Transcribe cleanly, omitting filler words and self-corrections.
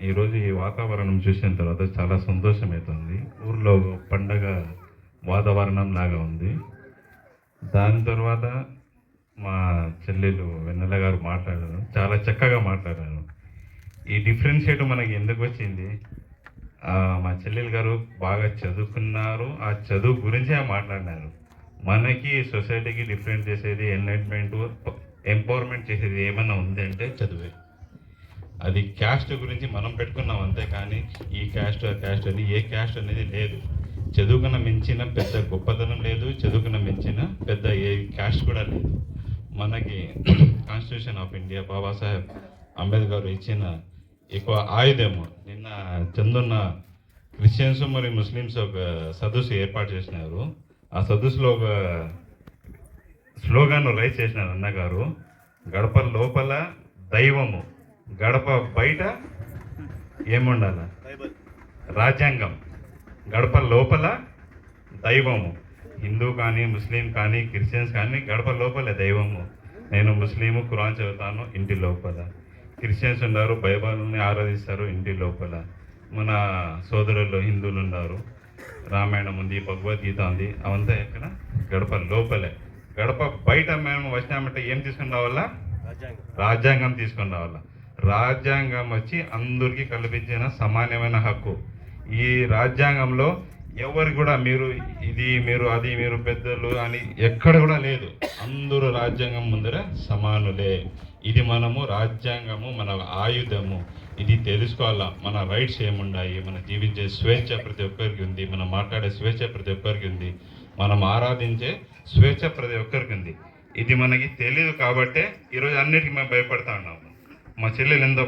ఈరోజు ఈ వాతావరణం చూసిన తర్వాత చాలా సంతోషమవుతుంది. ఊర్లో పండగ వాతావరణం లాగా ఉంది. దాని తర్వాత మా చెల్లెలు వెన్నెల గారు మాట్లాడారు, చాలా చక్కగా మాట్లాడారు. ఈ డిఫరెన్షియేట్ మనకి ఎందుకు వచ్చింది? మా చెల్లెలు గారు బాగా చదువుకున్నారు, ఆ చదువు గురించే మాట్లాడినారు. మనకి సొసైటీకి డిఫరెంట్ చేసేది, ఎన్లైట్మెంట్ ఎంపవర్మెంట్ చేసేది ఏమన్నా ఉంది అంటే చదువే. అది క్యాస్ట్ గురించి మనం పెట్టుకున్నాం అంతే, కానీ ఈ క్యాస్ట్ ఆ క్యాస్ట్ అని ఏ క్యాస్ట్ అనేది లేదు. చదువుకున్న మించిన పెద్ద గొప్పతనం లేదు, చదువుకున్న మించిన పెద్ద ఏ క్యాస్ట్ కూడా లేదు. మనకి constitution of India Babasaheb Ambedkar ఇచ్చిన ఎక్కువ ఆయుధము. నిన్న చందున్న క్రిస్టియన్స్ మరియు ముస్లిమ్స్ ఒక సదస్సు ఏర్పాటు చేసినారు. ఆ సదస్సులో ఒక స్లోగాన్ రైజ్ చేసినారు అన్నగారు, గడప లోపల దైవము, గడప బయట ఏముండాల? రాజ్యాంగం. గడప లోపల దైవము. హిందూ కానీ, ముస్లిం కానీ, క్రిస్టియన్స్ కానీ గడప లోపలే దైవము. నేను ముస్లిము, ఖురాన్ చదువుతాను ఇంటి లోపల. క్రిస్టియన్స్ ఉన్నారు, బైబిల్ని ఆరాధిస్తారు ఇంటి లోపల. మన సోదరులు హిందువులు ఉన్నారు, రామాయణం ఉంది, భగవద్గీత ఉంది, అవంతా ఎక్కడ? గడప లోపలే. గడప బయట మేము వచ్చినామంటే ఏం తీసుకుని రావాలా? రాజ్యాంగం తీసుకుని రావాలా. రాజ్యాంగం వచ్చి అందరికీ కల్పించిన సమానమైన హక్కు. ఈ రాజ్యాంగంలో ఎవరు కూడా మీరు ఇది, మీరు అది, మీరు పెద్దలు అని ఎక్కడ కూడా లేదు. అందరూ రాజ్యాంగం ముందర సమానులే. ఇది మనము రాజ్యాంగము మన ఆయుధము. ఇది తెలుసుకోవాలా. మన రైట్స్ ఏమున్నాయి, మన జీవించే స్వేచ్ఛ ప్రతి ఒక్కరికి ఉంది, మనం మాట్లాడే స్వేచ్ఛ ప్రతి ఒక్కరికి ఉంది, మనం ఆరాధించే స్వేచ్ఛ ప్రతి ఒక్కరికి ఉంది. ఇది మనకి తెలియదు కాబట్టే ఈరోజు అన్నిటికీ మేము భయపడతా ఉన్నాము. మా చెల్లెలు ఎంతో